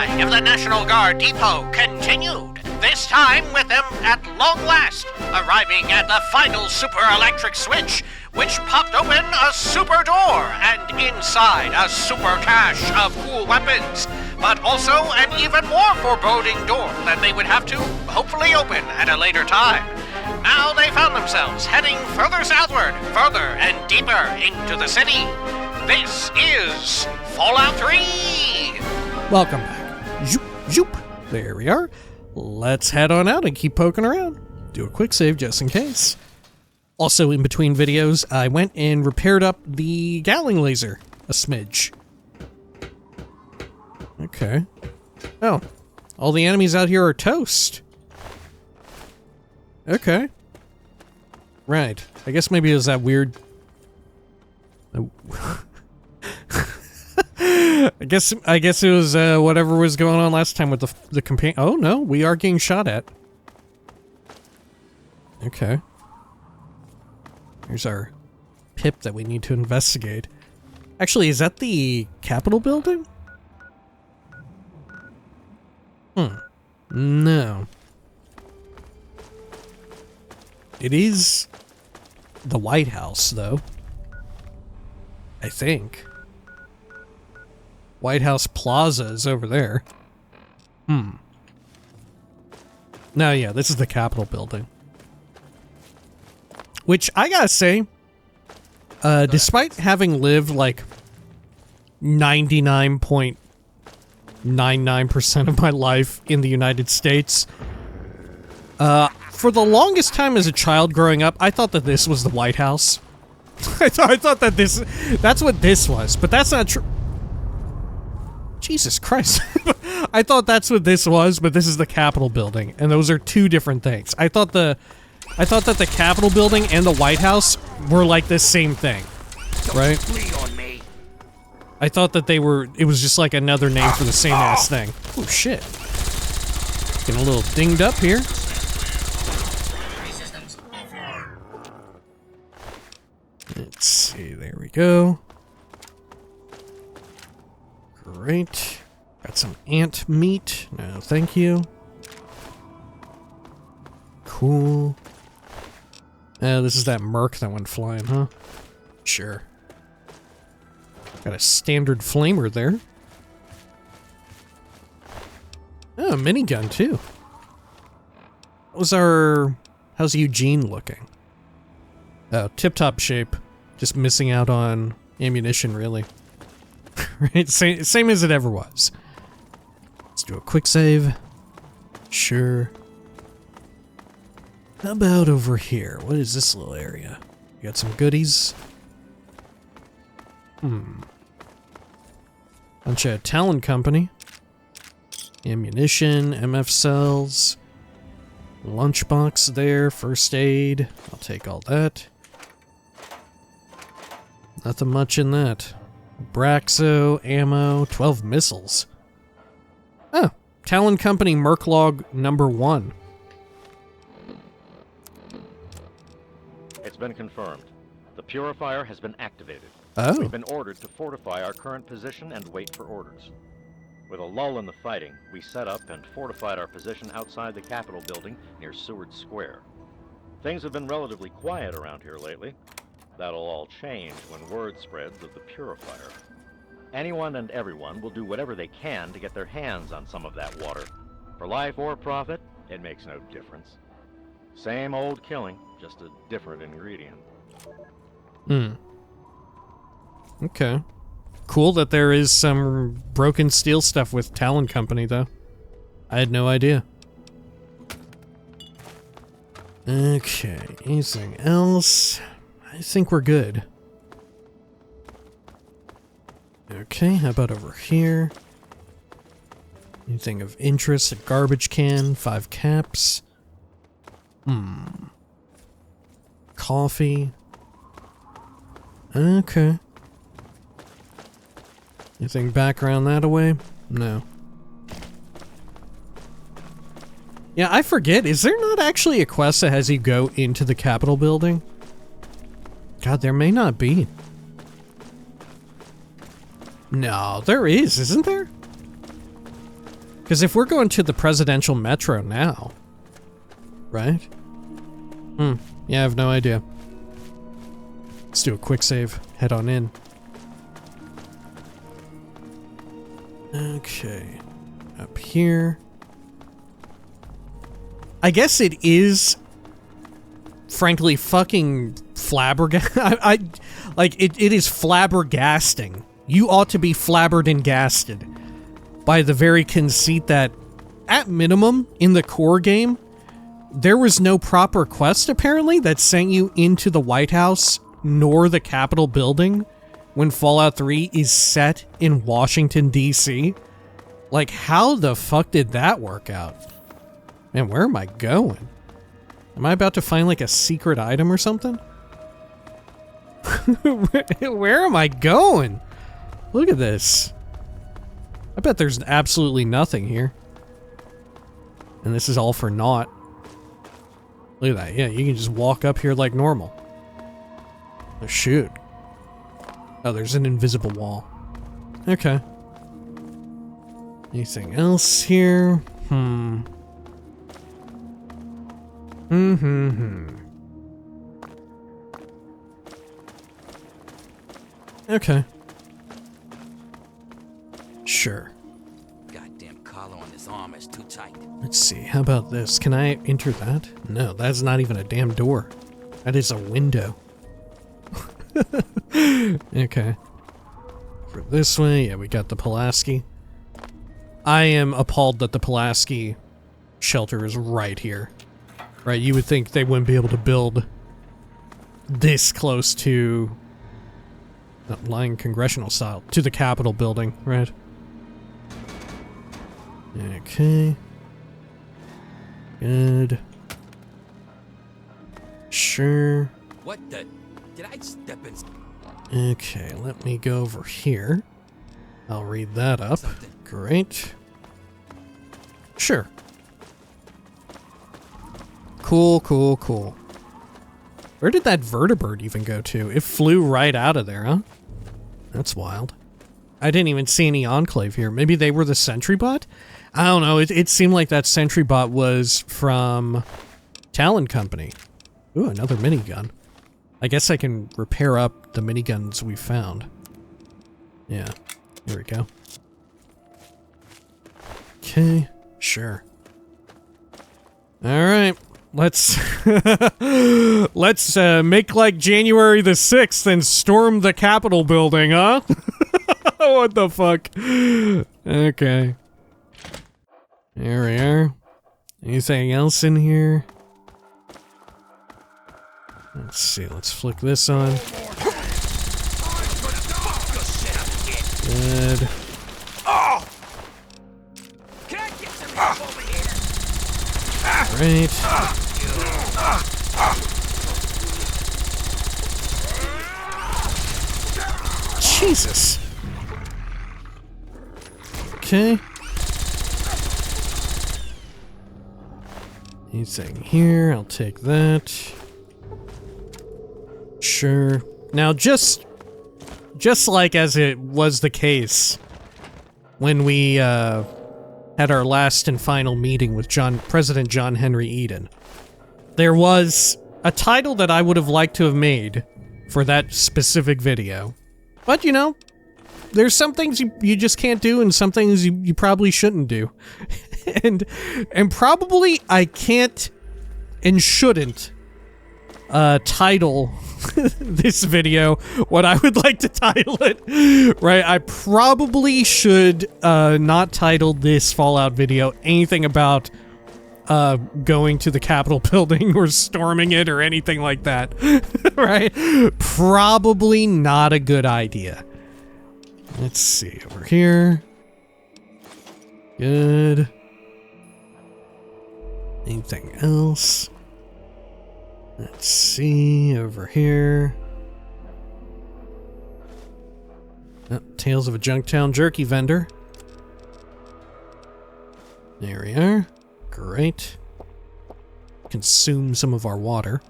of the National Guard depot continued, this time with them at long last, arriving at the final super electric switch, which popped open a super door, and inside a super cache of cool weapons, but also an even more foreboding door that they would have to hopefully open at a later time. Now they found themselves heading further southward, further and deeper into the city. This is Fallout 3! Welcome back. Zoop, zoop. There we are. Let's head on out and keep poking around. Do a quick save just in case. Also, in between videos, I went and repaired up the Gatling laser a smidge. Okay. Oh, all the enemies out here are toast. Okay. Right. I guess maybe it was that weird... I guess it was whatever was going on last time with the companion. Oh no, we are getting shot at. Okay. Here's our pip that we need to investigate. Actually, is that the Capitol building? No. It is the White House, though. I think. White House Plaza is over there. No, yeah, this is the Capitol building. Which, I gotta say, despite having lived, like, 99.99% of my life in the United States, for the longest time as a child growing up, I thought that this was the White House. I thought that that's what this was, but that's not true. Jesus Christ. I thought that's what this was, but this is the Capitol building, and those are two different things. I thought that the Capitol building and the White House were like the same thing, right? I thought that it was just like another name for the same ass thing. Oh shit. Getting a little dinged up here. Let's see, there we go. Great. Got some ant meat. No, thank you. Cool. This is that Merc that went flying, huh? Sure. Got a standard flamer there. Oh, a minigun too. How's Eugene looking? Oh, tip-top shape. Just missing out on ammunition, really. Right? Same as it ever was. Let's do a quick save. Sure. How about over here? What is this little area? You got some goodies? Bunch of Talon Company. Ammunition, MF cells. Lunchbox there, first aid. I'll take all that. Nothing much in that. Braxo, ammo, 12 missiles. Oh, Talon Company Merklog number 1. It's been confirmed. The purifier has been activated. Oh. We've been ordered to fortify our current position and wait for orders. With a lull in the fighting, we set up and fortified our position outside the Capitol building near Seward Square. Things have been relatively quiet around here lately. That'll all change when word spreads of the purifier. Anyone and everyone will do whatever they can to get their hands on some of that water. For life or profit, it makes no difference. Same old killing, just a different ingredient. Okay. Cool that there is some broken steel stuff with Talon Company, though. I had no idea. Okay, anything else? I think we're good. Okay, how about over here? Anything of interest? A garbage can, 5 caps. Coffee. Okay. Anything back around that away? No. Yeah, I forget. Is there not actually a quest that has you go into the Capitol building? God, there may not be. No, there is, isn't there? Because if we're going to the presidential metro now, right? Yeah, I have no idea. Let's do a quick save. Head on in. Okay. Up here. I guess it is, frankly, fucking flabbergasting. It is flabbergasting. You ought to be flabbered and gasted by the very conceit that, at minimum, in the core game, there was no proper quest, apparently, that sent you into the White House nor the Capitol building when Fallout 3 is set in Washington, D.C. Like, how the fuck did that work out? Man, where am I going? Am I about to find, like, a secret item or something? Where am I going? Look at this. I bet there's absolutely nothing here. And this is all for naught. Look at that. Yeah, you can just walk up here like normal. Oh, shoot. Oh, there's an invisible wall. Okay. Anything else here? Okay. Sure. Goddamn collar on his arm is too tight. Let's see. How about this? Can I enter that? No, that's not even a damn door. That is a window. Okay. For this way, yeah, we got the Pulaski. I am appalled that the Pulaski shelter is right here. Right, you would think they wouldn't be able to build this close to, not lying congressional style, to the Capitol building, right? Okay. Good. Sure. What the? Did I step in? Okay, let me go over here. I'll read that up. Something. Great. Sure. Cool, cool, cool. Where did that vertibird even go to? It flew right out of there, huh? That's wild. I didn't even see any Enclave here. Maybe they were the sentry bot? I don't know. It seemed like that sentry bot was from Talon Company. Ooh, another minigun. I guess I can repair up the miniguns we found. Yeah. Here we go. Okay. Sure. Alright. Let's make like January the 6th and storm the Capitol building, huh? What the fuck? Okay. There we are. Anything else in here? Let's see, let's flick this on. Good. Alright. Jesus. Okay. Anything here? I'll take that. Sure. Now, just like as it was the case when we had our last and final meeting with President John Henry Eden, there was a title that I would have liked to have made for that specific video. But, you know, there's some things you just can't do and some things you probably shouldn't do. and probably I can't and shouldn't title this video what I would like to title it, right? I probably should not title this Fallout video anything about going to the Capitol building or storming it or anything like that, right? Probably not a good idea. Let's see, over here. Good. Anything else? Let's see, over here. Oh, Tales of a Junktown jerky vendor. There we are. Great. Consume some of our water.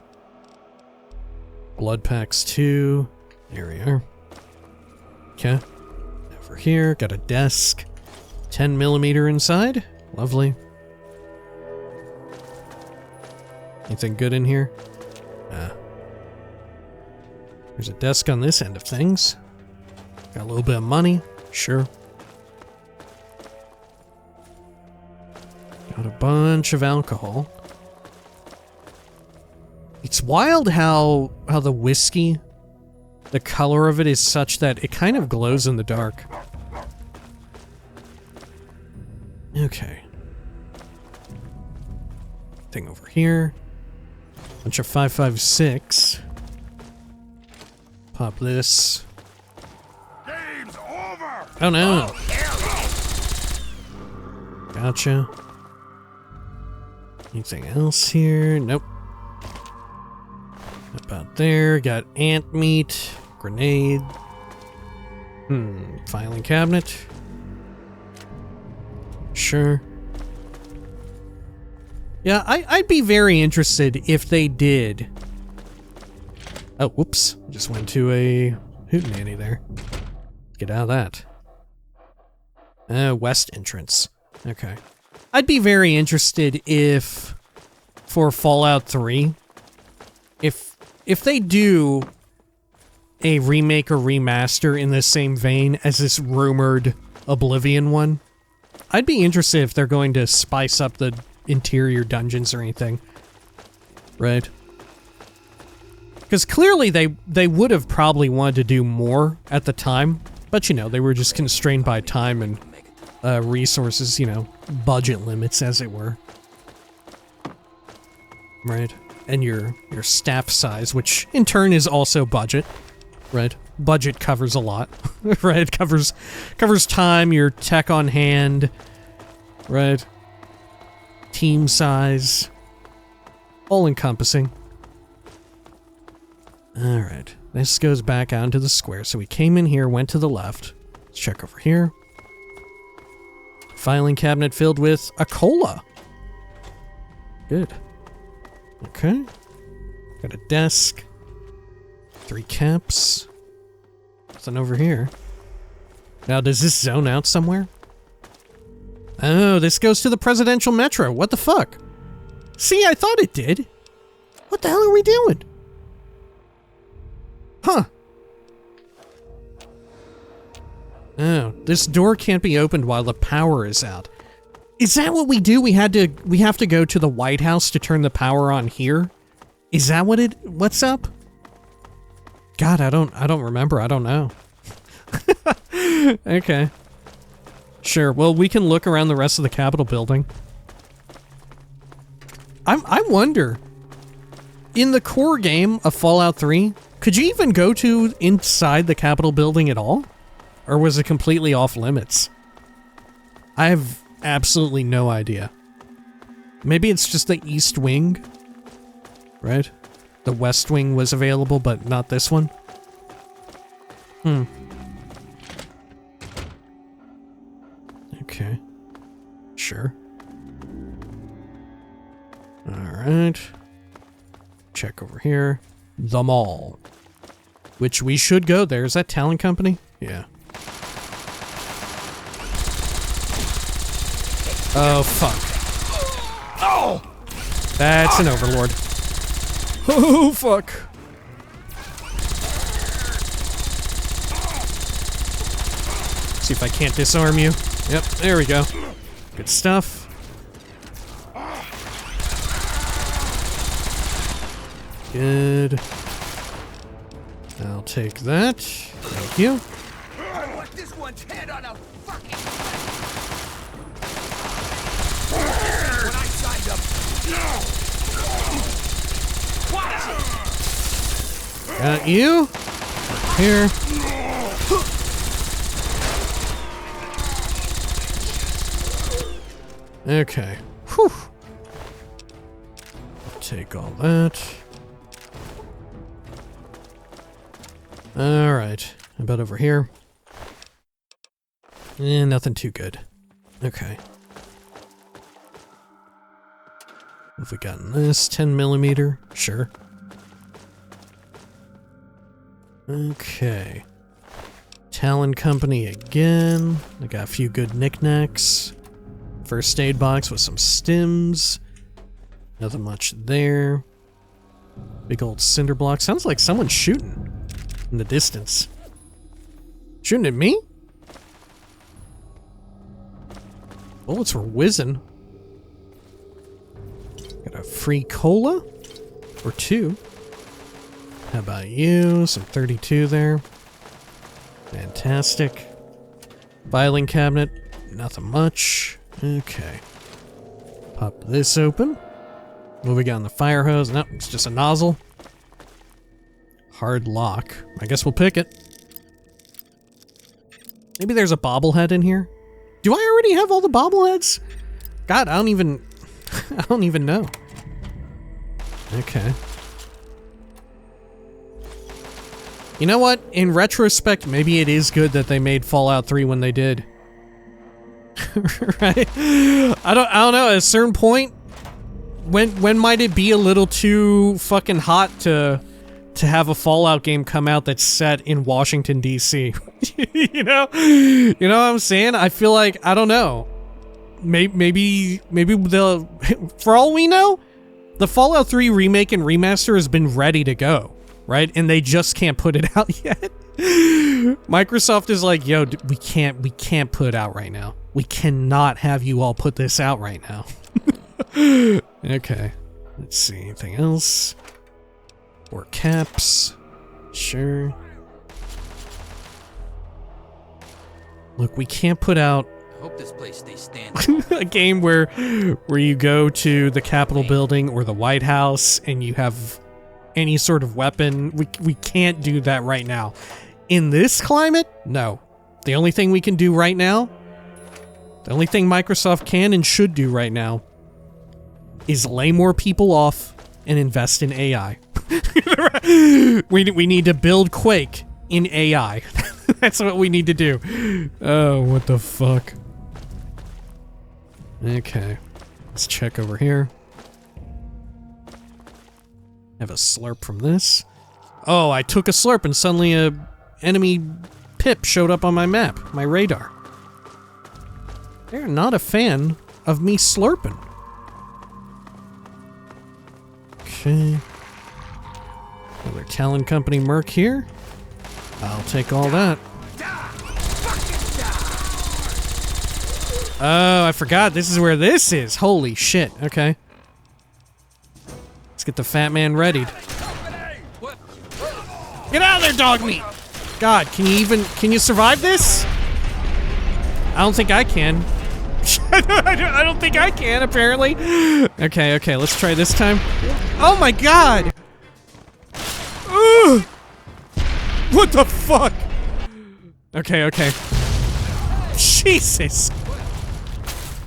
Blood packs 2. There we are. Okay. Over here, got a desk. 10mm inside. Lovely. Anything good in here? There's a desk on this end of things. Got a little bit of money. Sure. Got a bunch of alcohol. It's wild how the whiskey, the color of it is such that it kind of glows in the dark. Okay. Thing over here. Bunch of 5.56. Pop this. Game's over. Oh no. Gotcha. Anything else here? Nope. About there. Got ant meat. Grenade. Filing cabinet. Sure. Yeah, I'd be very interested if they did. Oh, whoops. Just went to a hootenanny there. Get out of that. West entrance. Okay. I'd be very interested if, for Fallout 3, if they do a remake or remaster in the same vein as this rumored Oblivion one, I'd be interested if they're going to spice up the interior dungeons or anything. Right? Because clearly they would have probably wanted to do more at the time, but you know, they were just constrained by time and resources, you know, budget limits, as it were. Right? And your staff size, which in turn is also budget. Right? Budget covers a lot. Right? Covers time, your tech on hand. Right? Team size. All encompassing. Alright. This goes back out into the square. So we came in here, went to the left. Let's check over here. Filing cabinet filled with a cola. Good. Okay. Got a desk. 3 caps. Nothing over here. Now, does this zone out somewhere? Oh, this goes to the presidential metro. What the fuck? See, I thought it did. What the hell are we doing? Huh. Oh, this door can't be opened while the power is out. Is that what we do? We have to go to the White House to turn the power on here? Is that what's up? God, I don't remember. I don't know. Okay. Sure. Well, we can look around the rest of the Capitol building. I wonder, in the core game of Fallout 3, could you even go to inside the Capitol building at all? Or was it completely off limits? I have absolutely no idea. Maybe it's just the East Wing, right? The West Wing was available, but not this one. Okay. Sure. Alright. Check over here. The mall. Which we should go there. Is that Talon Company? Yeah. Oh, fuck. Oh! That's an overlord. Oh, fuck. See if I can't disarm you. Yep, there we go. Good stuff. Good. I'll take that. Thank you. I want this one's head on a fucking when I signed up. Watch it. Got you. Here. Okay. Whew. I'll take all that. Alright. How about over here? Nothing too good. Okay. What have we gotten this? 10mm? Sure. Okay. Talon Company again. I got a few good knickknacks. First aid box with some stims. Nothing much there. Big old cinder block. Sounds like someone's shooting in the distance. Shooting at me? Bullets were whizzing. Got a free cola? Or 2. How about you? Some 32 there. Fantastic. Filing cabinet. Nothing much. Okay. Pop this open. What we got on the fire hose? Nope, it's just a nozzle. Hard lock. I guess we'll pick it. Maybe there's a bobblehead in here? Do I already have all the bobbleheads? God, I don't even know. Okay. You know what? In retrospect, maybe it is good that they made Fallout 3 when they did. Right? I don't know, at a certain point, when might it be a little too fucking hot to have a Fallout game come out that's set in Washington, D.C.? You know what I'm saying? I feel like, I don't know. Maybe they'll, for all we know, the Fallout 3 remake and remaster has been ready to go, right? And they just can't put it out yet. Microsoft is like, yo, we can't put it out right now. We cannot have you all put this out right now. Okay. Let's see, anything else? Or caps. Sure. Look, we can't put out I hope this place stays standing. a game where you go to the Capitol building or the White House and you have any sort of weapon. We can't do that right now. In this climate, no. The only thing we can do right now, the only thing Microsoft can and should do right now, is lay more people off and invest in AI. We need to build Quake in AI. That's what we need to do. Oh, what the fuck. Okay. Let's check over here. Have a slurp from this. Oh, I took a slurp and suddenly a enemy pip showed up on my map, my radar. They're not a fan of me slurping. Okay. Another Talon Company merc here. I'll take all that. Oh, I forgot. This is where this is. Holy shit. Okay. Let's get the fat man readied. Get out of there, dog meat! God, can you survive this? I don't think I can. I don't think I can, apparently. Okay, let's try this time. Oh my god! Ugh! What the fuck? Okay. Jesus!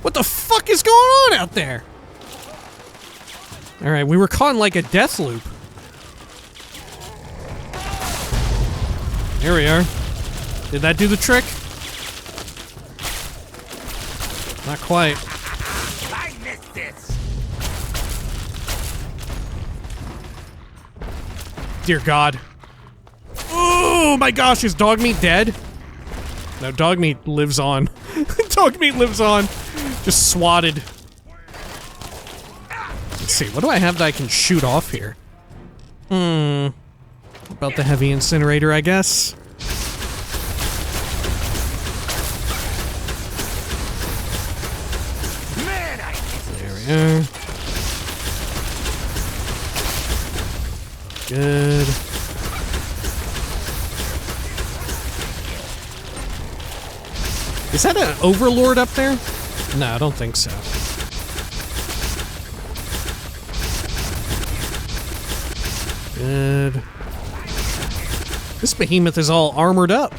What the fuck is going on out there? Alright, we were caught in like a death loop. Here we are. Did that do the trick? Not quite. I missed this. Dear God. Oh my gosh, is dog meat dead? No, dog meat lives on. Dog meat lives on. Just swatted. Let's see, what do I have that I can shoot off here? About the heavy incinerator, I guess. There we are. Good. Is that an overlord up there? No, I don't think so. Good. This behemoth is all armored up.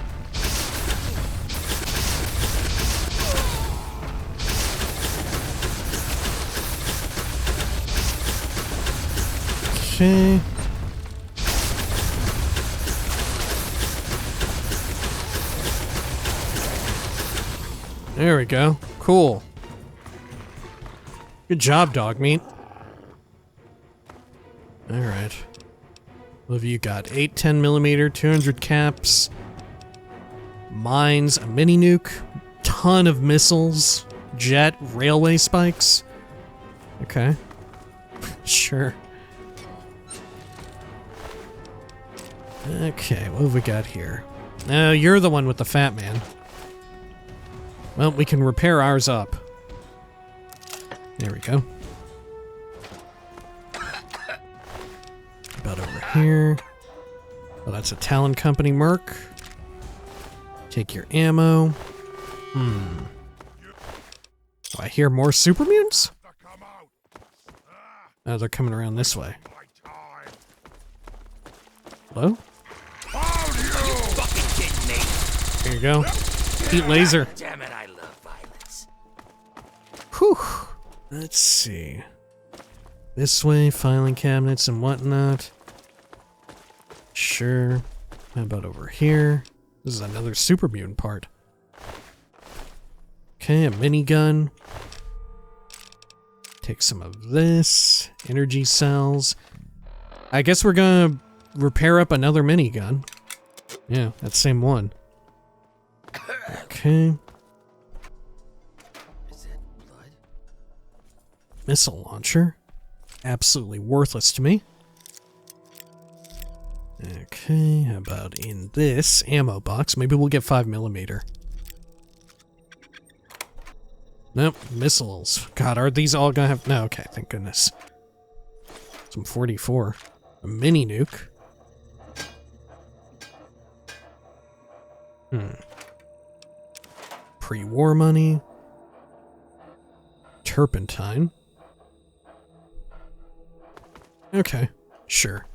Okay. There we go. Cool. Good job, dog meat. Alright. What have you got? 8 10mm, 200 caps, mines, a mini nuke, ton of missiles, jet railway spikes. Okay. Sure. Okay, what have we got here? You're the one with the fat man. Well, we can repair ours up. There we go. About over here. Oh, that's a Talon Company merc. Take your ammo. Do I hear more super mutants? Oh, they're coming around this way. Hello? Fucking kidding me? There you go. Eat laser. Damn it, I love violence. Whew. Let's see. This way, filing cabinets and whatnot. Sure. How about over here? This is another super mutant part. Okay, a minigun. Take some of this. Energy cells. I guess we're gonna repair up another minigun. Yeah, that same one. Okay. Is that blood? Missile launcher. Absolutely worthless to me. Okay, how about in this ammo box? Maybe we'll get 5mm. Nope, missiles. God, are these all gonna have... No, okay, thank goodness. Some 44. A mini nuke. Pre-war money. Turpentine. Okay, sure.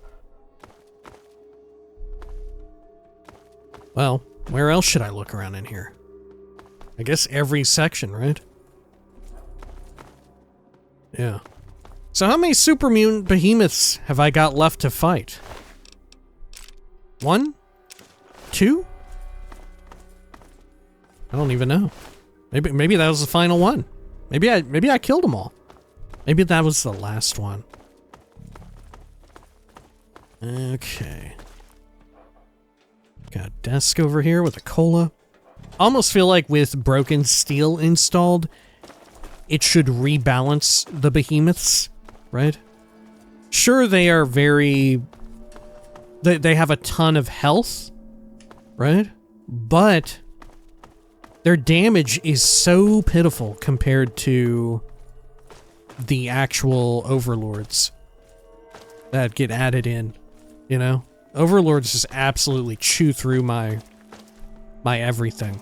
Well, where else should I look around in here? I guess every section, right? Yeah. So how many super mutant behemoths have I got left to fight? 1? 2? I don't even know. Maybe that was the final one. Maybe I killed them all. Maybe that was the last one. Okay. Got a desk over here with a cola. Almost feel like with broken steel installed, it should rebalance the behemoths, right? Sure, they are very... They have a ton of health, right? But their damage is so pitiful compared to the actual overlords that get added in, you know? Overlords just absolutely chew through my everything.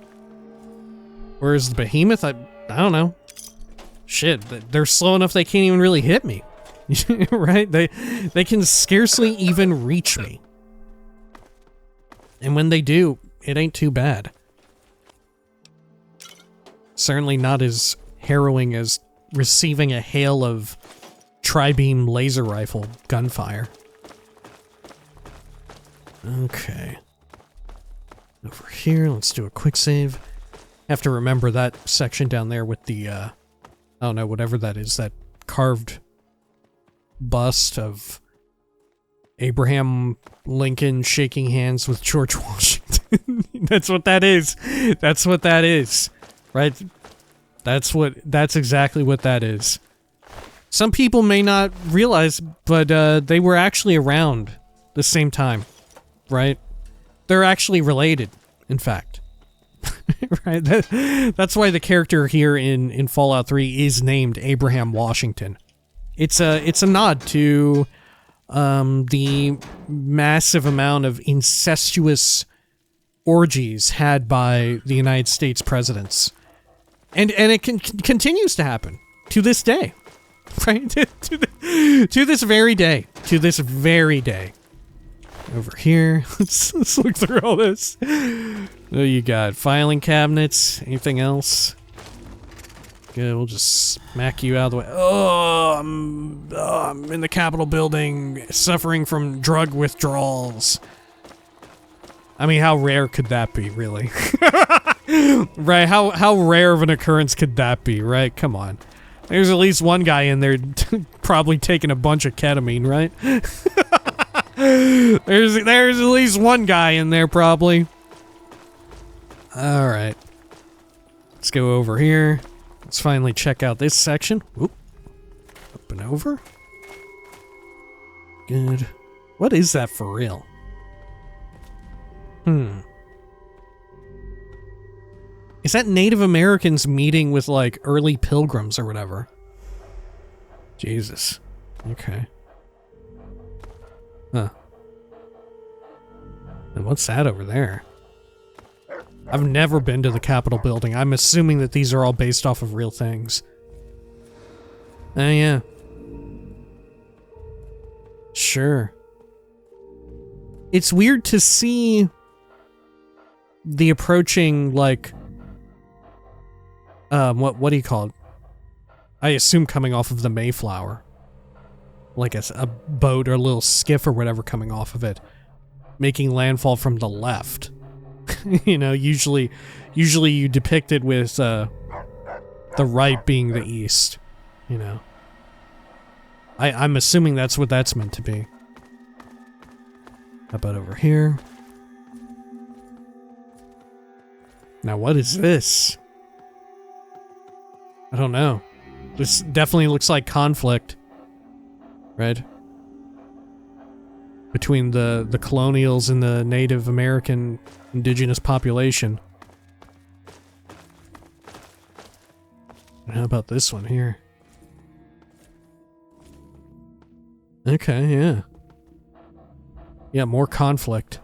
Whereas the behemoth, I don't know. Shit, they're slow enough they can't even really hit me. Right? They can scarcely even reach me. And when they do, it ain't too bad. Certainly not as harrowing as receiving a hail of tri-beam laser rifle gunfire. Okay. Over here, let's do a quick save. Have to remember that section down there with the, I don't know, whatever that is, that carved bust of Abraham Lincoln shaking hands with George Washington. That's what that is. That's what that is. Right? That's exactly what that is. Some people may not realize, but they were actually around the same time. Right? They're actually related, in fact. Right? That's why the character here in Fallout 3 is named Abraham Washington. It's a nod to the massive amount of incestuous orgies had by the United States presidents. And it continues to happen to this day. Right? to this very day. To this very day. Over here, let's look through all this. Oh, you got filing cabinets. Anything else? Good, we'll just smack you out of the way. Oh, I'm in the Capitol building, suffering from drug withdrawals. I mean, how rare could that be, really? Right? How rare of an occurrence could that be, right? Come on. There's at least one guy in there probably taking a bunch of ketamine, right? There's at least one guy in there, probably. Alright. Let's go over here. Let's finally check out this section. Oop. Up and over. Good. What is that for real? Is that Native Americans meeting with, like, early pilgrims or whatever? Jesus. Okay. Huh. And what's that over there? I've never been to the Capitol building. I'm assuming that these are all based off of real things. Oh, yeah. Sure. It's weird to see the approaching, like, what do you call it? I assume coming off of the Mayflower. Like a boat or a little skiff or whatever coming off of it. Making landfall from the left. You know, usually you depict it with, the right being the east. You know. I'm assuming that's what that's meant to be. How about over here? Now what is this? I don't know. This definitely looks like conflict. Right? Between the colonials and the Native American indigenous population. And how about this one here? Okay, yeah. Yeah, more conflict.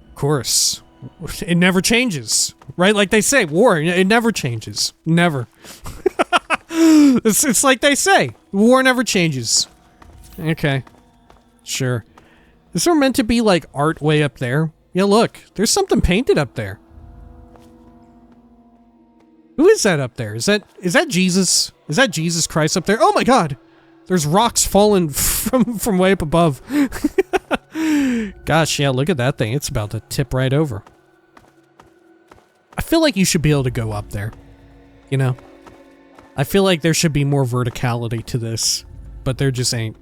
Of course. It never changes. Right? Like they say, war, it never changes. Never. It's like they say. War never changes. Okay. Sure. Is there meant to be, like, art way up there? Yeah, look. There's something painted up there. Who is that up there? Is that Jesus? Is that Jesus Christ up there? Oh my god! There's rocks falling from way up above. Gosh, yeah, look at that thing. It's about to tip right over. I feel like you should be able to go up there. You know? I feel like there should be more verticality to this, but there just ain't.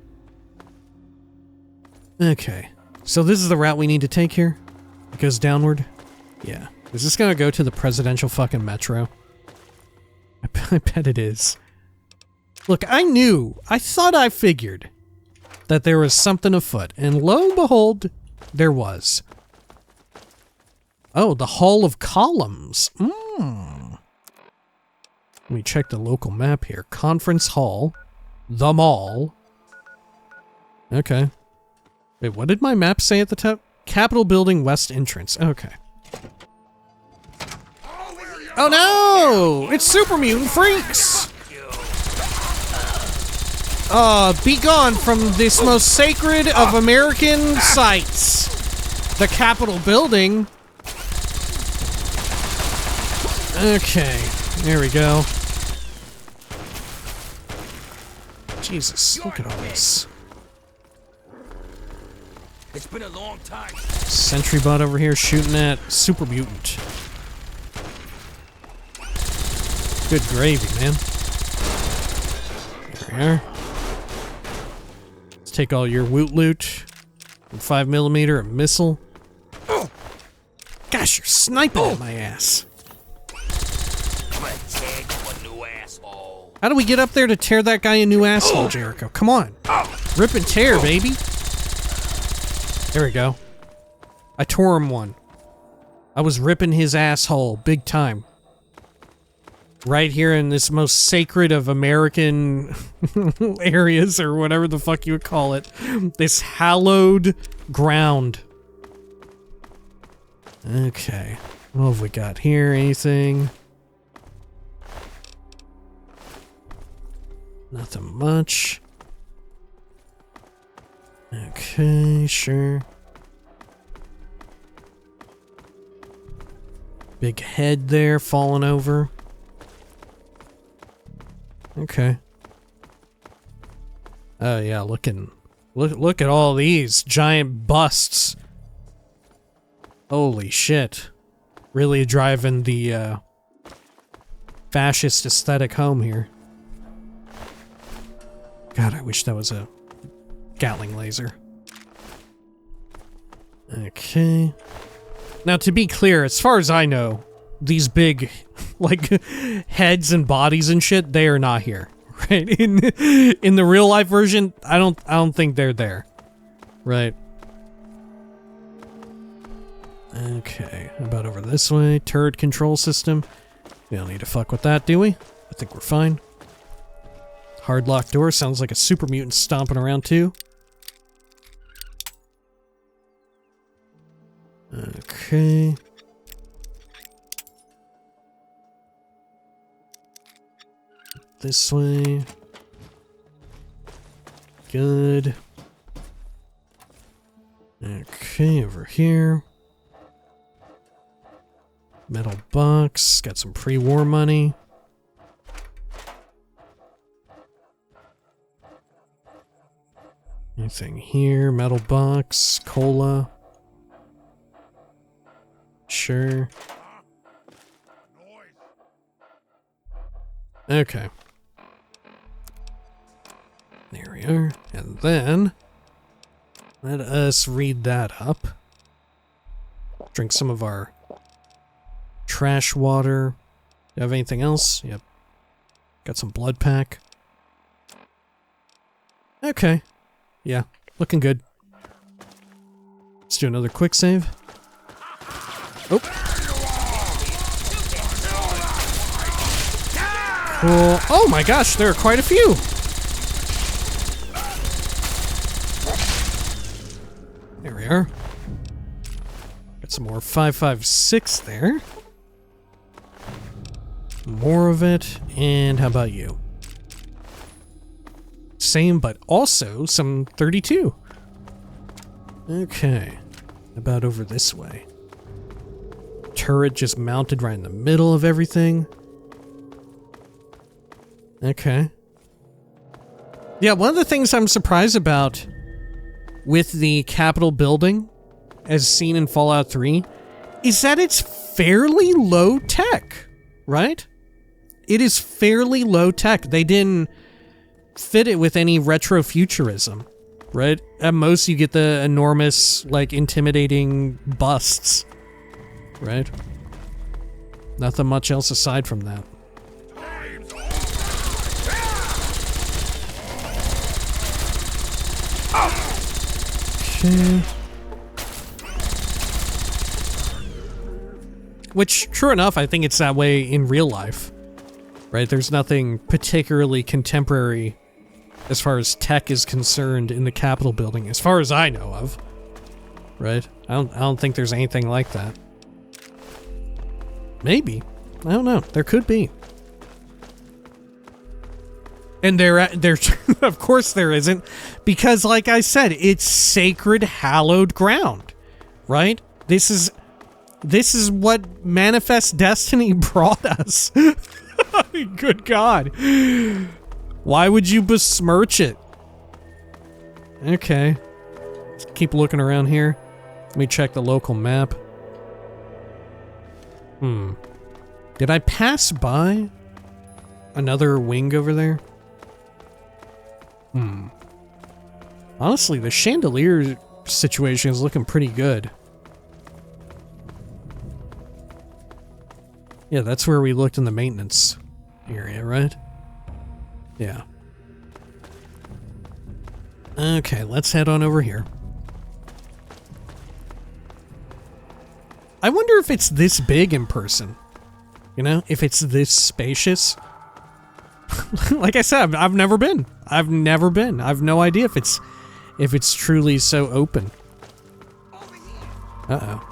Okay. So this is the route we need to take here? It goes downward? Yeah. Is this gonna go to the presidential fucking metro? I bet it is. Look, I thought I figured that there was something afoot, and lo and behold, there was. Oh, the Hall of Columns. Let me check the local map here. Conference Hall. The Mall. Okay. Wait, what did my map say at the top? Capitol Building West Entrance. Okay. Oh no! It's Super Mutant Freaks! Be gone from this most sacred of American sites. The Capitol Building. Okay, there we go. Jesus, look at all this. It's been a long time. Sentry bot over here shooting at Super Mutant. Good gravy, man. There we are. Let's take all your woot loot. 5mm, a missile. Gosh, you're sniping at my ass. How do we get up there to tear that guy a new asshole, Jericho? Come on. Rip and tear, baby. There we go. I tore him one. I was ripping his asshole big time. Right here in this most sacred of American areas, or whatever the fuck you would call it. This hallowed ground. Okay. What have we got here? Anything? Nothing much. Okay, sure. Big head there falling over. Okay. Oh yeah, look at all these giant busts. Holy shit. Really driving the fascist aesthetic home here. God, I wish that was a Gatling laser. Okay. Now, to be clear, as far as I know, these big, like heads and bodies and shit, they are not here. Right? In the real life version, I don't think they're there. Right. Okay, how about over this way? Turret control system. We don't need to fuck with that, do we? I think we're fine. Hard lock door sounds like a super mutant stomping around too. Okay. This way. Good. Okay, over here. Metal box. Got some pre-war money. Anything here? Metal box. Cola. Sure. Okay. There we are. And then, let us read that up. Drink some of our trash water. Do you have anything else? Yep. Got some blood pack. Okay. Yeah, looking good. Let's do another quick save. Oh. Cool. Oh my gosh, there are quite a few. There we are. Got some more 5.56 there. More of it. And how about you? Same, but also some 32. Okay. About over this way. Turret just mounted right in the middle of everything. Okay. Yeah, one of the things I'm surprised about with the Capitol building, as seen in Fallout 3, is that it's fairly low tech, right? It is fairly low tech. They didn't fit it with any retrofuturism, right? At most, you get the enormous, like, intimidating busts, right? Nothing much else aside from that. Okay. Which, true enough, I think it's that way in real life, right? There's nothing particularly contemporary as far as tech is concerned in the Capitol building, as far as I know of, right? I don't think there's anything like that. Maybe. I don't know. There could be. And there, of course there isn't, because like I said, it's sacred, hallowed ground, right? This is what Manifest Destiny brought us. Good God. Why would you besmirch it? Okay. Let's keep looking around here. Let me check the local map. Did I pass by another wing over there? Honestly, the chandelier situation is looking pretty good. Yeah, that's where we looked in the maintenance area, right? Yeah. Okay, let's head on over here. I wonder if it's this big in person. You know, if it's this spacious. Like I said, I've never been. I've no idea if it's truly so open. Uh-oh.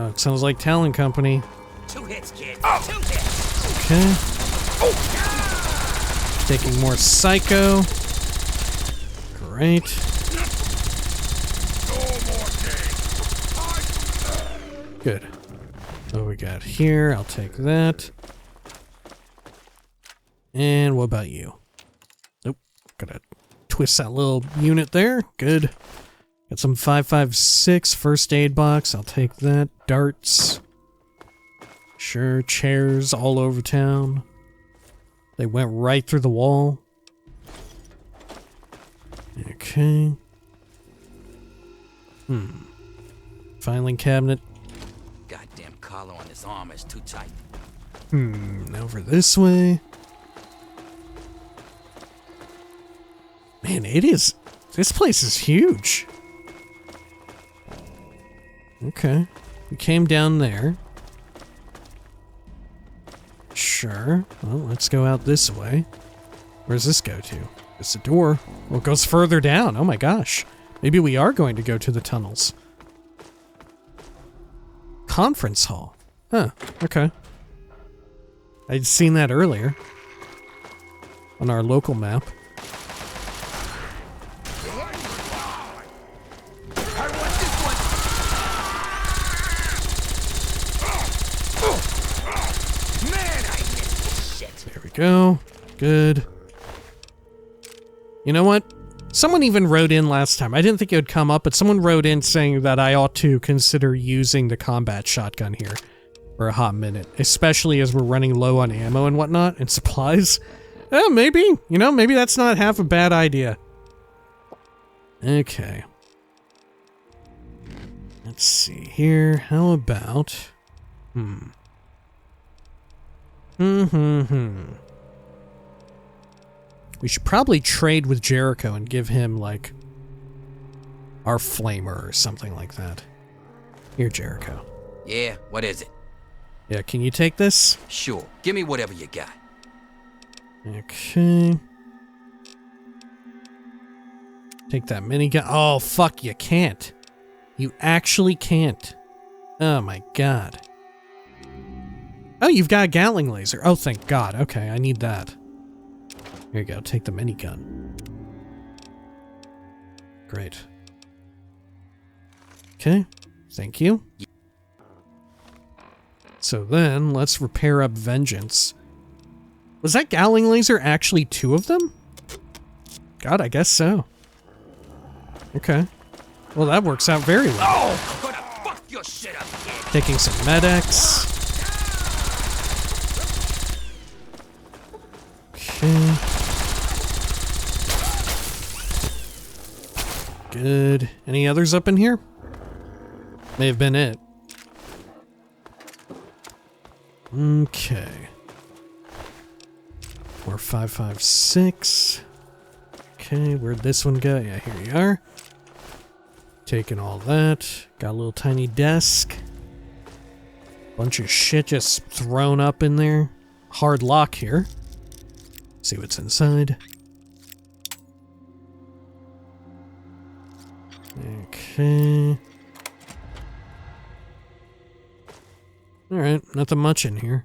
It sounds like Talon Company. 2 hits, kid. 2 hits. Okay. Taking more psycho. Great. Good. What we got here? I'll take that. And what about you? Nope. Gotta twist that little unit there. Good. Got some 5.56 first aid box. I'll take that. Darts. Sure. Chairs all over town. They went right through the wall. Okay. Filing cabinet. Goddamn collar on his arm is too tight. Over this way. Man, it is... This place is huge. Okay. We came down there. Sure. Well, let's go out this way. Where's this go to? It's a door. Well, it goes further down. Oh my gosh. Maybe we are going to go to the tunnels. Conference hall. Huh. Okay. I'd seen that earlier. On our local map. There we go. Good. You know what? Someone even wrote in last time. I didn't think it would come up, but someone wrote in saying that I ought to consider using the combat shotgun here for a hot minute, especially as we're running low on ammo and whatnot and supplies. Maybe. You know, maybe that's not half a bad idea. Okay. Let's see here. How about... We should probably trade with Jericho and give him, like, our flamer or something like that. Here, Jericho. Yeah, what is it? Yeah, can you take this? Sure. Give me whatever you got. Okay. Take that minigun. Oh, fuck, you can't. You actually can't. Oh my god. Oh, you've got a Gatling laser. Oh, thank god. Okay, I need that. Here you go, take the minigun. Great. Okay, thank you. So then, let's repair up Vengeance. Was that Gatling laser actually 2 of them? God, I guess so. Okay. Well, that works out very well. Oh, I'm gonna fuck your shit up, kid. Taking some Med-X. Okay. Good. Any others up in here? May have been it. Okay. 4556. Okay, where'd this one go? Yeah, here you are. Taking all that. Got a little tiny desk. Bunch of shit just thrown up in there. Hard lock here. See what's inside. Okay. Alright, nothing much in here.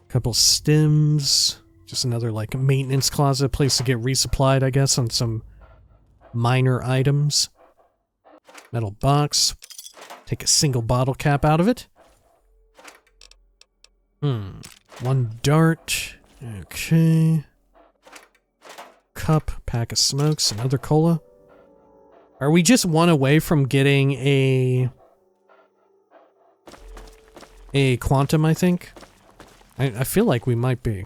Couple stims. Just another, like, maintenance closet, place to get resupplied, I guess, on some minor items. Metal box. Take a single bottle cap out of it. One dart. Okay. Cup, pack of smokes, another cola. Are we just one away from getting a quantum, I think? I feel like we might be.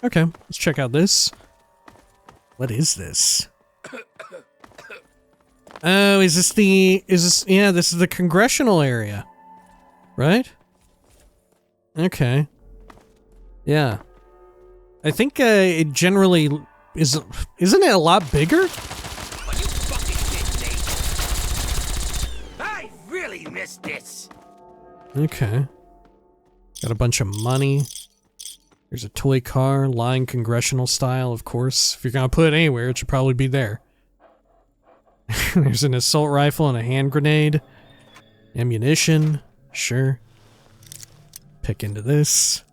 Okay, let's check out this. What is this? Oh, yeah, this is the congressional area. Right? Okay. Yeah. I think, it generally isn't it a lot bigger? Are you fucking kidding me? I really missed this. Okay. Got a bunch of money. There's a toy car, lying congressional style, of course. If you're gonna put it anywhere, it should probably be there. There's an assault rifle and a hand grenade. Ammunition. Sure. Pick into this.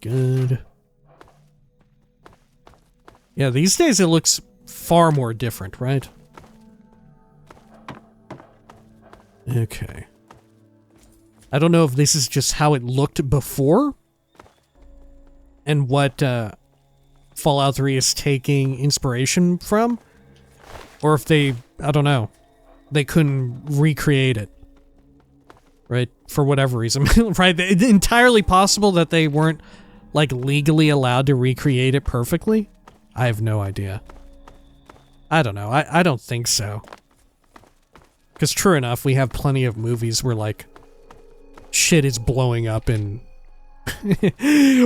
Good. Yeah, these days it looks far more different, right? Okay. I don't know if this is just how it looked before and what Fallout 3 is taking inspiration from, or if they, I don't know, they couldn't recreate it, right? For whatever reason, right? It's entirely possible that they weren't, like, legally allowed to recreate it perfectly. I have no idea. I don't know. I don't think so. Because true enough, we have plenty of movies where, like, shit is blowing up in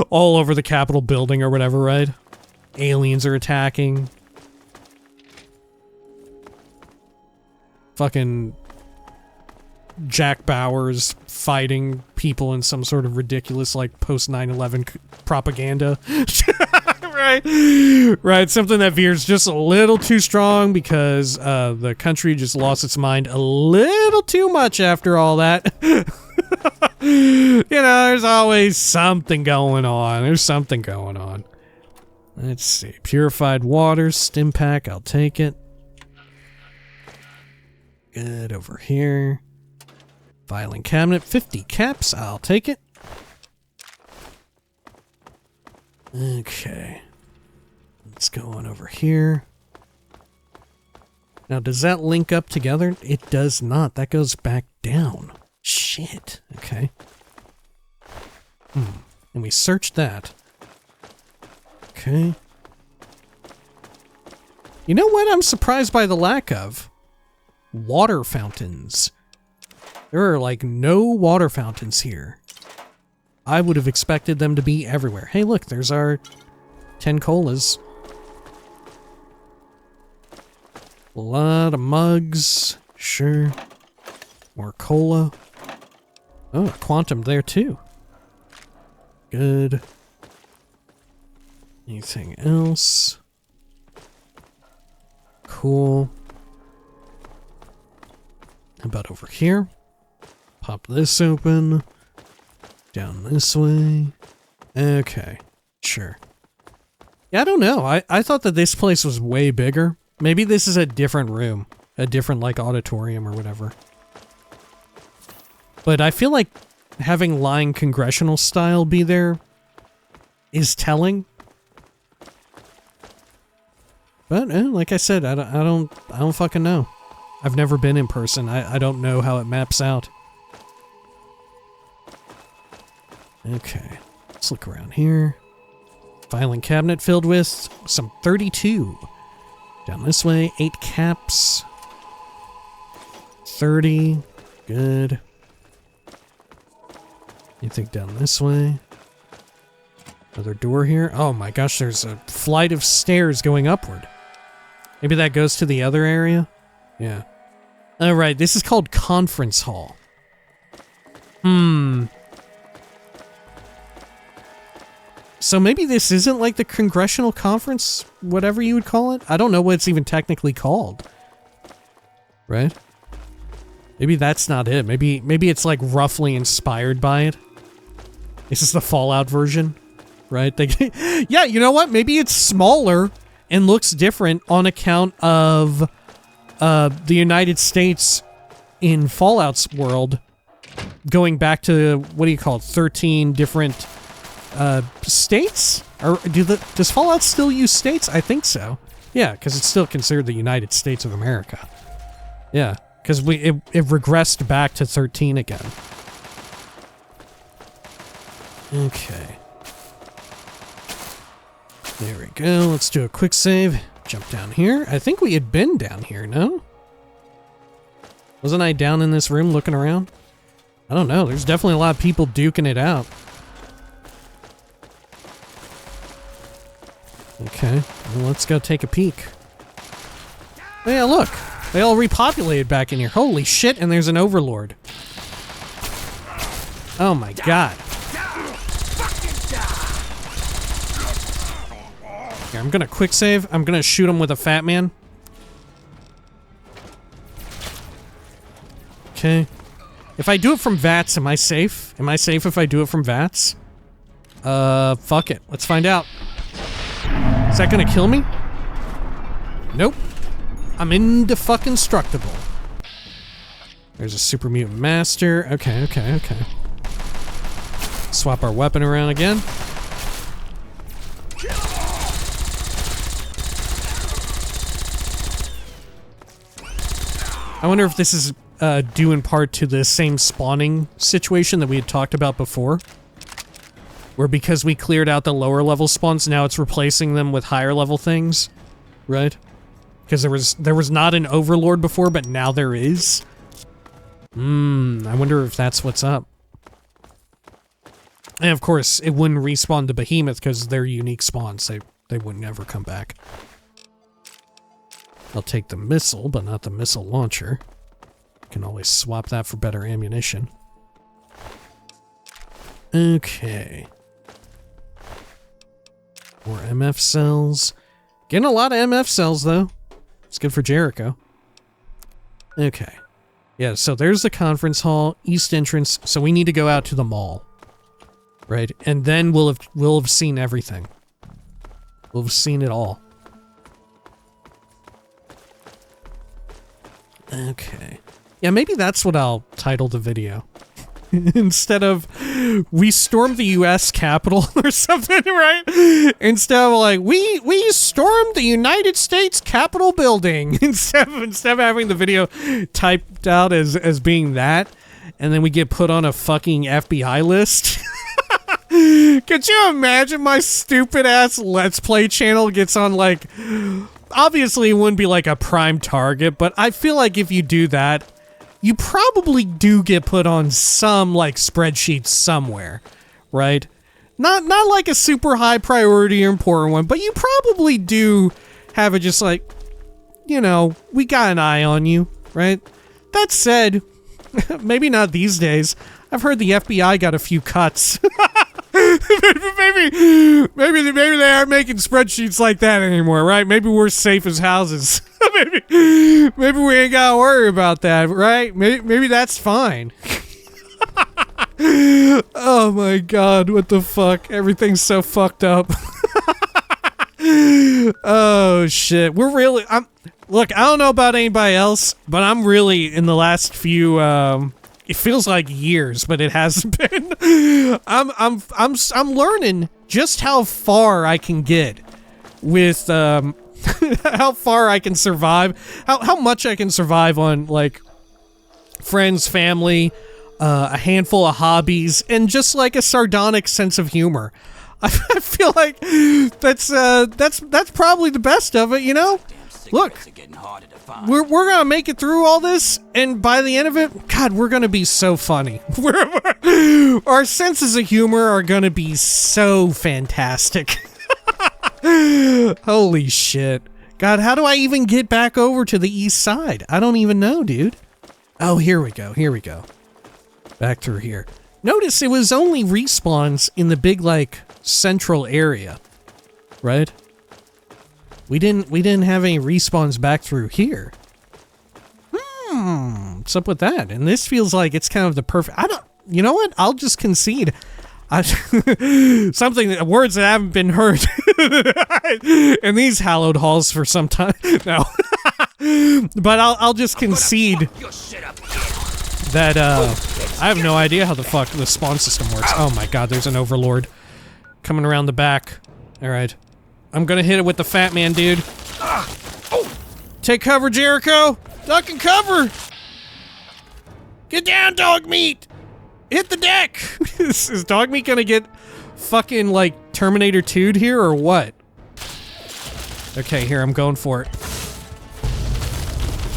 all over the Capitol building or whatever, right? Aliens are attacking. Fucking Jack Bauer's fighting people in some sort of ridiculous, like, post 9/11 propaganda. Right, something that veers just a little too strong because the country just lost its mind a little too much after all that. You know, there's always something going on. There's something going on. Let's see. Purified water, stim pack, I'll take it. Good, over here. Filing cabinet, 50 caps, I'll take it. Okay. Let's go on over here. Now, does that link up together? It does not. That goes back down. Shit. Okay. And we searched that. Okay. You know what I'm surprised by the lack of? Water fountains. There are, like, no water fountains here. I would have expected them to be everywhere. Hey, look, there's our 10 colas. A lot of mugs. Sure. More cola. Oh, a quantum there, too. Good. Anything else? Cool. How about over here? Pop this open. Down this way. Okay. Sure. Yeah, I don't know. I thought that this place was way bigger. Maybe this is a different room. A different, like, auditorium or whatever. But I feel like having lying congressional style be there is telling. But, like I said, I don't fucking know. I've never been in person. I don't know how it maps out. Okay, let's look around here. Filing cabinet filled with some 32. Down this way, 8 caps. 30, good. Anything down this way? Another door here. Oh my gosh, there's a flight of stairs going upward. Maybe that goes to the other area? Yeah. Alright, this is called Conference Hall. So maybe this isn't like the Congressional Conference, whatever you would call it? I don't know what it's even technically called. Right? Maybe that's not it. Maybe it's like roughly inspired by it. This is the Fallout version, right? Yeah, you know what? Maybe it's smaller and looks different on account of the United States in Fallout's world going back to, what do you call it, 13 different states? Or does Fallout still use states? I think so. Yeah, because it's still considered the United States of America. Yeah, because it regressed back to 13 again. Okay. There we go. Let's do a quick save. Jump down here. I think we had been down here, no? Wasn't I down in this room looking around? I don't know. There's definitely a lot of people duking it out. Okay, well, let's go take a peek. Oh, yeah, look. They all repopulated back in here. Holy shit, and there's an overlord. Oh my god. Here, I'm gonna quick save. I'm gonna shoot him with a fat man. Okay. If I do it from VATS, am I safe? Am I safe if I do it from VATS? Fuck it. Let's find out. Is that gonna kill me? Nope. I'm indestructible. There's a super mutant master. Okay. Swap our weapon around again. I wonder if this is due in part to the same spawning situation that we had talked about before. Where because we cleared out the lower level spawns, now it's replacing them with higher level things, right? Because there was not an overlord before, but now there is. I wonder if that's what's up. And of course, it wouldn't respawn the behemoth because they're unique spawns. They would never come back. I'll take the missile, but not the missile launcher. Can always swap that for better ammunition. Okay. More MF cells. Getting a lot of MF cells, though. It's good for Jericho. Okay. Yeah, so there's the conference hall, east entrance, so we need to go out to the mall. Right? And then we'll have seen everything. We'll have seen it all. Okay. Yeah, maybe that's what I'll title the video. Instead of, we stormed the U.S. Capitol or something, right? Instead of like, we stormed the United States Capitol building. Instead of having the video typed out as being that, and then we get put on a fucking FBI list. Could you imagine my stupid ass Let's Play channel gets on like, obviously it wouldn't be like a prime target, but I feel like if you do that, you probably do get put on some like spreadsheet somewhere, right? Not like a super high priority or important one, but you probably do have it just like, you know, we got an eye on you, right? That said, maybe not these days. I've heard the FBI got a few cuts. maybe they aren't making spreadsheets like that anymore, right? Maybe we're safe as houses. maybe we ain't gotta worry about that, right? Maybe that's fine. Oh my god, what the fuck? Everything's so fucked up. Oh shit. Look, I don't know about anybody else, but I'm really in the last few it feels like years, but it hasn't been. I'm learning just how far I can get with how far I can survive, how much I can survive on like friends, family, a handful of hobbies, and just like a sardonic sense of humor. I feel like that's probably the best of it, you know? Look, we're gonna make it through all this, and by the end of it, God, we're gonna be so funny. Our senses of humor are gonna be so fantastic. Holy shit. God, how do I even get back over to the east side? I don't even know, dude. Oh, here we go. Back through here. Notice it was only respawns in the big, like, central area, right? We didn't have any respawns back through here. What's up with that? And this feels like it's kind of the perfect... You know what? I'll just concede. Words that haven't been heard in these hallowed halls for some time. No. But I'll just concede that, I have no idea how the fuck the spawn system works. Oh my god, there's an overlord coming around the back. Alright. I'm gonna hit it with the fat man, dude. Take cover, Jericho! Duck and cover! Get down, dog meat! Hit the deck! Is dog meat gonna get fucking, like, Terminator 2'd here, or what? Okay, here, I'm going for it.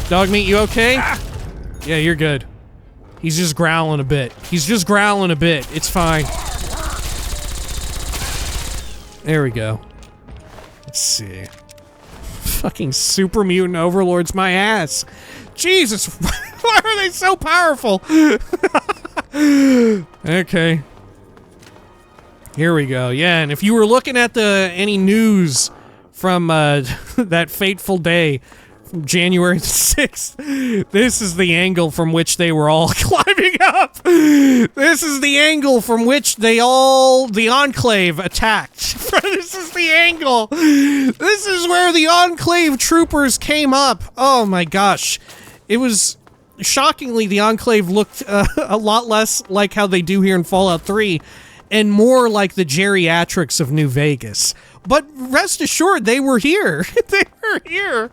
Dog meat, you okay? Yeah, you're good. He's just growling a bit. It's fine. There we go. Let's see. Fucking super mutant overlords my ass. Jesus, why are they so powerful? Okay. Here we go. Yeah, and if you were looking at any news from that fateful day, from January 6th, this is the angle from which they were all climbing up. This is the angle from which the Enclave attacked. This is the angle. This is where the Enclave troopers came up. Oh my gosh. It was... Shockingly, the Enclave looked a lot less like how they do here in Fallout 3, and more like the geriatrics of New Vegas. But rest assured, they were here. They were here.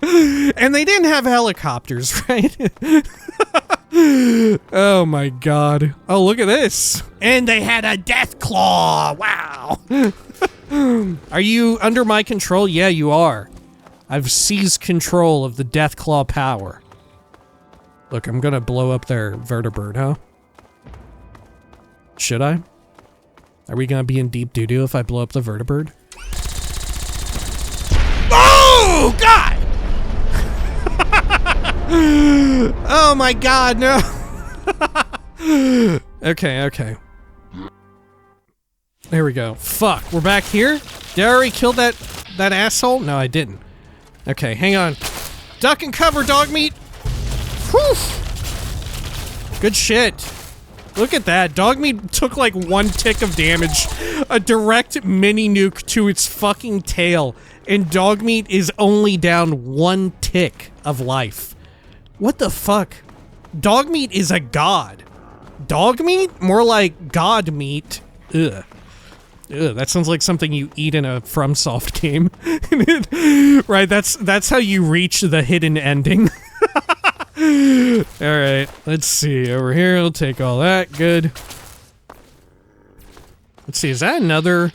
And they didn't have helicopters, right? Oh my god. Oh, look at this. And they had a death claw. Wow. Are you under my control? Yeah, you are. I've seized control of the death claw power. Look, I'm gonna blow up their vertibird, huh? Should I? Are we gonna be in deep doo-doo if I blow up the vertibird? Oh, God! Oh my God, no! Okay. There we go. Fuck, we're back here? Did I already kill that asshole? No, I didn't. Okay, hang on. Duck and cover, dog meat! Whew! Good shit. Look at that. Dog meat took like 1 tick of damage. A direct mini nuke to its fucking tail. And dog meat is only down 1 tick of life. What the fuck? Dog meat is a god. Dog meat? More like god meat. Ugh. Ugh, that sounds like something you eat in a FromSoft game. Right, that's how you reach the hidden ending. Alright, let's see. Over here, we'll take all that. Good. Let's see, is that another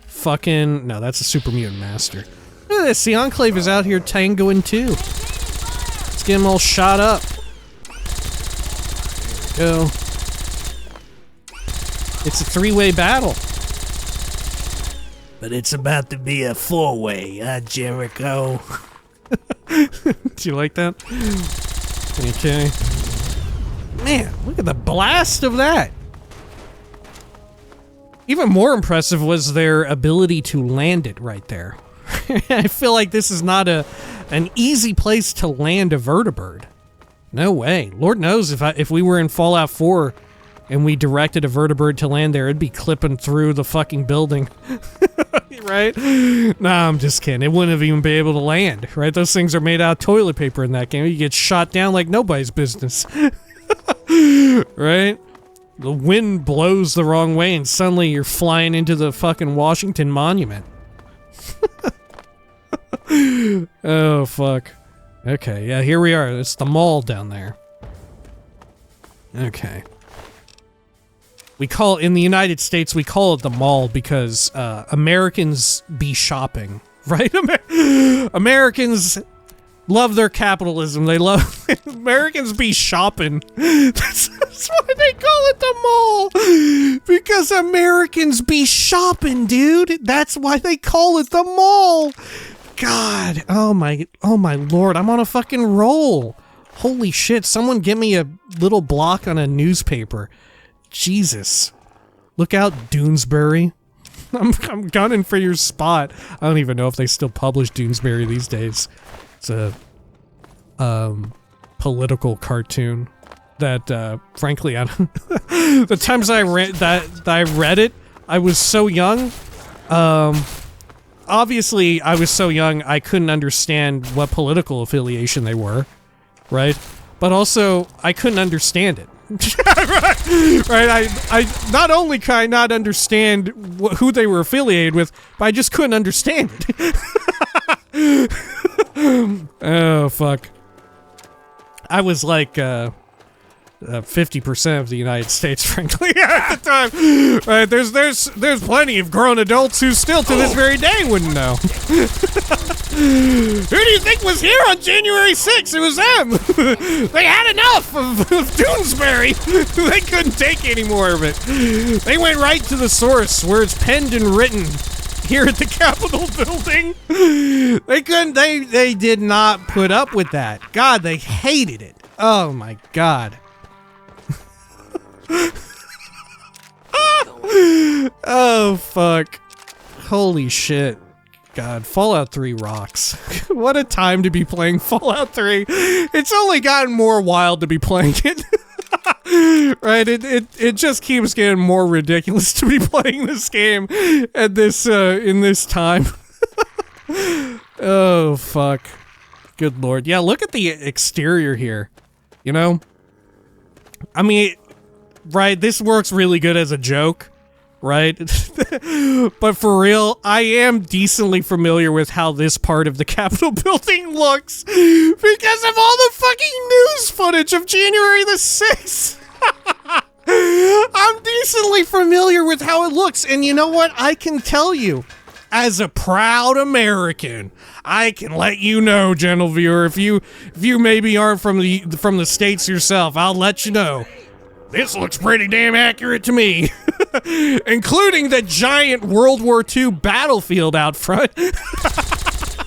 fucking... No, that's a super mutant master. Look at this, the Enclave is out here tangoing too. Let's get them all shot up. There we go. It's a 3-way battle. But it's about to be a 4-way, huh, Jericho? Do you like that? Okay. Man, look at the blast of that! Even more impressive was their ability to land it right there. I feel like this is not an easy place to land a vertibird. No way. Lord knows if we were in Fallout 4 and we directed a vertibird to land there, it'd be clipping through the fucking building. Right? Nah, I'm just kidding. It wouldn't have even been able to land, right? Those things are made out of toilet paper in that game. You get shot down like nobody's business. Right? The wind blows the wrong way and suddenly you're flying into the fucking Washington Monument. Oh, fuck. Okay, yeah, here we are. It's the mall down there. Okay. In the United States, we call it the mall because Americans be shopping, right? Americans love their capitalism. They love... Americans be shopping. That's why they call it the mall. Because Americans be shopping, dude. That's why they call it the mall. God, oh my lord, I'm on a fucking roll. Holy shit, someone give me a little block on a newspaper. Jesus. Look out, Doonesbury. I'm gunning for your spot. I don't even know if they still publish Doonesbury these days. It's a political cartoon that frankly I don't the times I read it, I was so young. Obviously, I was so young, I couldn't understand what political affiliation they were, right? But also, I couldn't understand it. Right? I not only could I not understand who they were affiliated with, but I just couldn't understand it. Oh, fuck. I was like, 50% of the United States, frankly, at the time. Right, there's plenty of grown adults who still to this very day wouldn't know. Who do you think was here on January 6th? It was them. They had enough of Doonesbury. They couldn't take any more of it. They went right to the source where it's penned and written here at the Capitol building. They couldn't, they did not put up with that. God, they hated it. Oh my God. Oh, fuck. Holy shit. God, Fallout 3 rocks. What a time to be playing Fallout 3. It's only gotten more wild to be playing it. Right? It just keeps getting more ridiculous to be playing this game at this, in this time. Oh, fuck. Good lord. Yeah, look at the exterior here. You know? I mean, right, this works really good as a joke, right? But for real, I am decently familiar with how this part of the Capitol building looks because of all the fucking news footage of January the 6th. I'm decently familiar with how it looks, and you know what? I can tell you, as a proud American, I can let you know, gentle viewer, if you maybe aren't from the States yourself, I'll let you know. This looks pretty damn accurate to me. Including the giant World War II battlefield out front.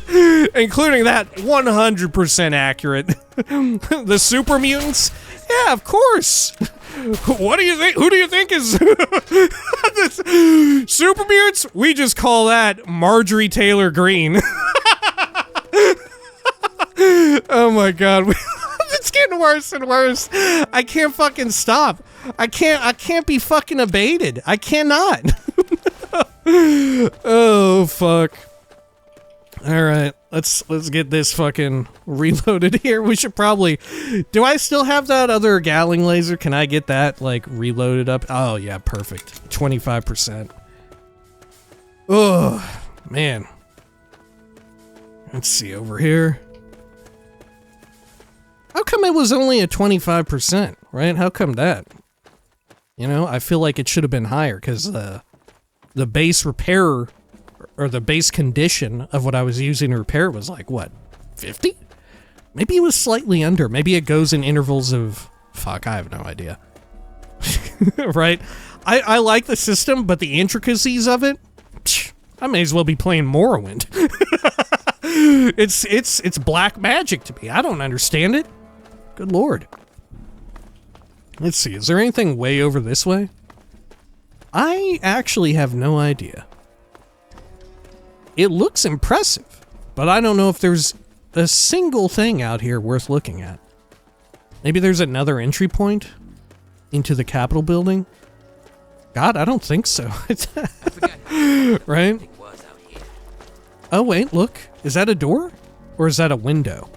Including that 100% accurate. The super mutants? Yeah, of course. What do you think? Who do you think is this? Super mutants? We just call that Marjorie Taylor Greene. Oh my god. It's getting worse and worse. I can't fucking stop. I can't be fucking abated. I cannot. Oh fuck. Alright, let's get this fucking reloaded here. We should probably... Do I still have that other Gatling laser? Can I get that, like, reloaded up? Oh, yeah, perfect. 25%. Oh, man. Let's see over here. How come it was only at 25%, right? How come that? You know, I feel like it should have been higher, because the base repair... or the base condition of what I was using to repair was like, what, 50? Maybe it was slightly under. Maybe it goes in intervals of... Fuck, I have no idea. Right? I like the system, but the intricacies of it... I may as well be playing Morrowind. It's black magic to me. I don't understand it. Good lord. Let's see, is there anything way over this way? I actually have no idea. It looks impressive, but I don't know if there's a single thing out here worth looking at. Maybe there's another entry point into the Capitol building? God, I don't think so. Right? Oh wait, look. Is that a door? Or is that a window?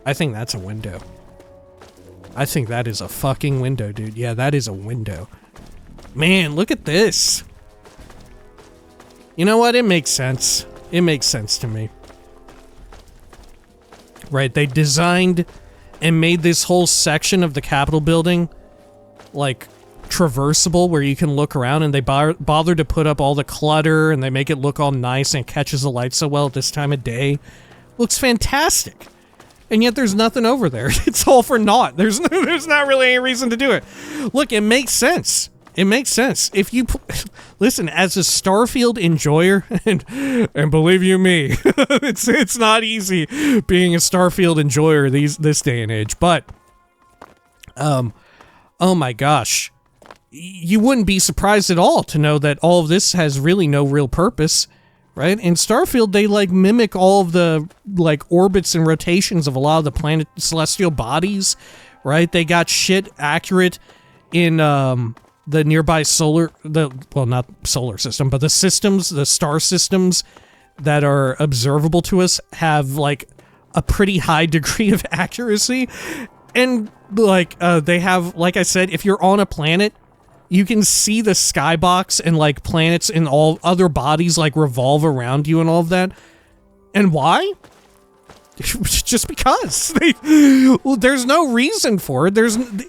I think that's a window. I think that is a fucking window, dude. Yeah, that is a window. Man, look at this. You know what? It makes sense. It makes sense to me. Right, they designed and made this whole section of the Capitol building, like, traversable, where you can look around, and they bother to put up all the clutter, and they make it look all nice, and it catches the light so well at this time of day. Looks fantastic. And yet there's nothing over there. It's all for naught. There's not really any reason to do it. Look, it makes sense. It makes sense. If you... Listen, as a Starfield enjoyer, and believe you me, it's not easy being a Starfield enjoyer this day and age, but... oh my gosh. You wouldn't be surprised at all to know that all of this has really no real purpose, right? In Starfield, they, like, mimic all of the, like, orbits and rotations of a lot of the planet celestial bodies, right? They got shit accurate in, the nearby well, not solar system, but the systems, the star systems that are observable to us have, like, a pretty high degree of accuracy. And, like, they have, like I said, if you're on a planet, you can see the skybox and, like, planets and all other bodies, like, revolve around you and all of that. And why? Just because. Well, there's no reason for it.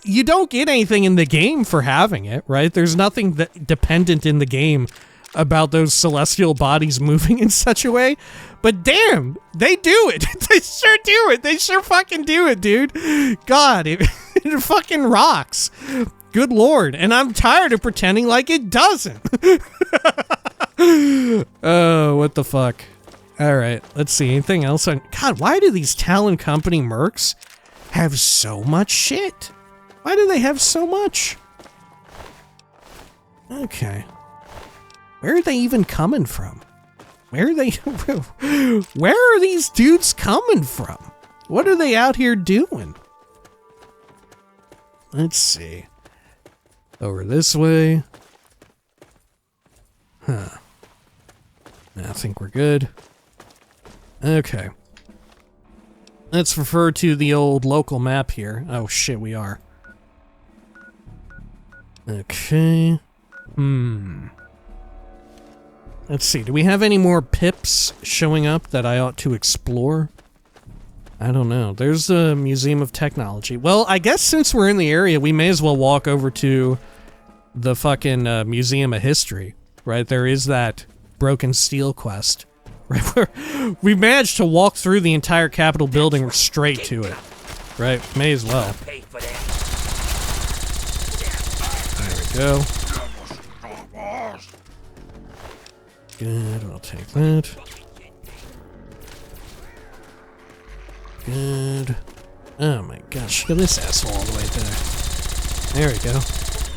You don't get anything in the game for having it, right? There's nothing that dependent in the game about those celestial bodies moving in such a way. But damn, they do it. They sure do it. They sure fucking do it, dude. God, it fucking rocks. Good lord. And I'm tired of pretending like it doesn't. Oh, what the fuck. Alright, let's see. Anything else on... God, why do these Talon Company mercs have so much shit? Why do they have so much? Okay. Where are they even coming from? Where are they... Where are these dudes coming from? What are they out here doing? Let's see. Over this way. Huh. I think we're good. Okay. Let's refer to the old local map here. Oh shit, we are. Okay. Let's see, do we have any more pips showing up that I ought to explore? I don't know. There's the Museum of Technology. Well, I guess since we're in the area, we may as well walk over to the fucking Museum of History, right? There is that Broken Steel quest Right? We managed to walk through the entire Capitol building straight to it. Right? May as well. Pay for that. There we go. Stop us. Good, I'll take that. Good. Oh my gosh, look at this asshole all the way there. There we go.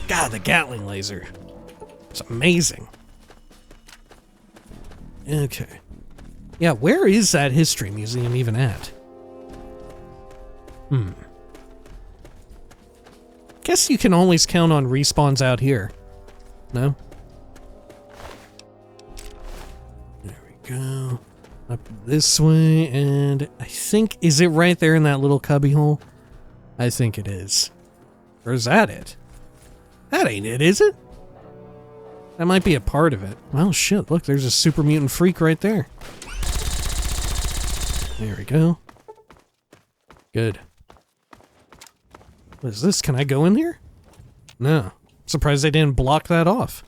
God, the Gatling laser. It's amazing. Okay. Yeah, where is that history museum even at? Guess you can always count on respawns out here. No? There we go. Up this way, and I think, is it right there in that little cubby hole? I think it is. Or is that it? That ain't it, is it? That might be a part of it. Well, shit, look, there's a super mutant freak right there. There we go. Good. What is this? Can I go in here? No. Surprised they didn't block that off.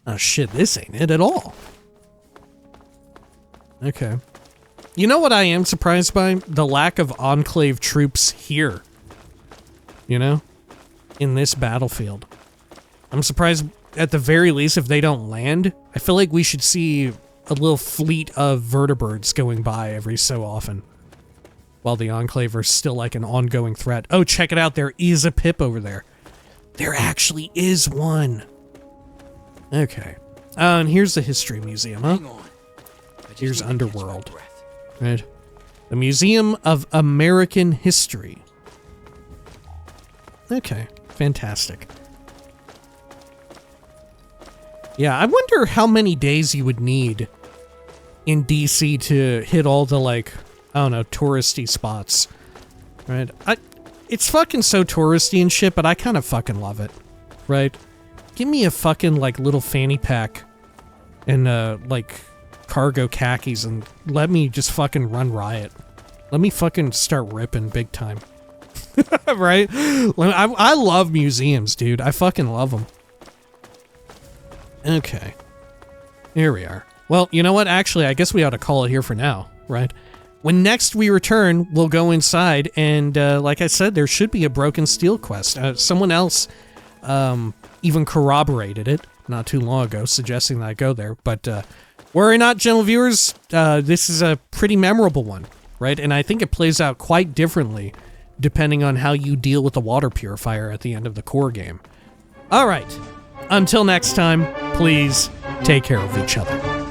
Oh shit, this ain't it at all. Okay. You know what I am surprised by? The lack of Enclave troops here. You know? In this battlefield. I'm surprised, at the very least, if they don't land. I feel like we should see a little fleet of vertibirds going by every so often. While the Enclave are still like an ongoing threat. Oh, check it out. There is a pip over there. There actually is one. Okay. And here's the History Museum, huh? Hang on. Here's Underworld. Right. The Museum of American History. Okay. Fantastic. Yeah, I wonder how many days you would need in DC to hit all the, like, I don't know, touristy spots. Right? It's fucking so touristy and shit, but I kind of fucking love it. Right? Give me a fucking, like, little fanny pack and, like, cargo khakis and let me just fucking run riot. Let me fucking start ripping big time. Right? I love museums, dude. I fucking love them. Okay. Here we are. Well, you know what? Actually, I guess we ought to call it here for now, right? When next we return, we'll go inside, and like I said, there should be a Broken Steel quest. Someone else even corroborated it not too long ago, suggesting that I go there. But worry not, gentle viewers, this is a pretty memorable one, right? And I think it plays out quite differently depending on how you deal with the water purifier at the end of the core game. All right. Until next time, please take care of each other.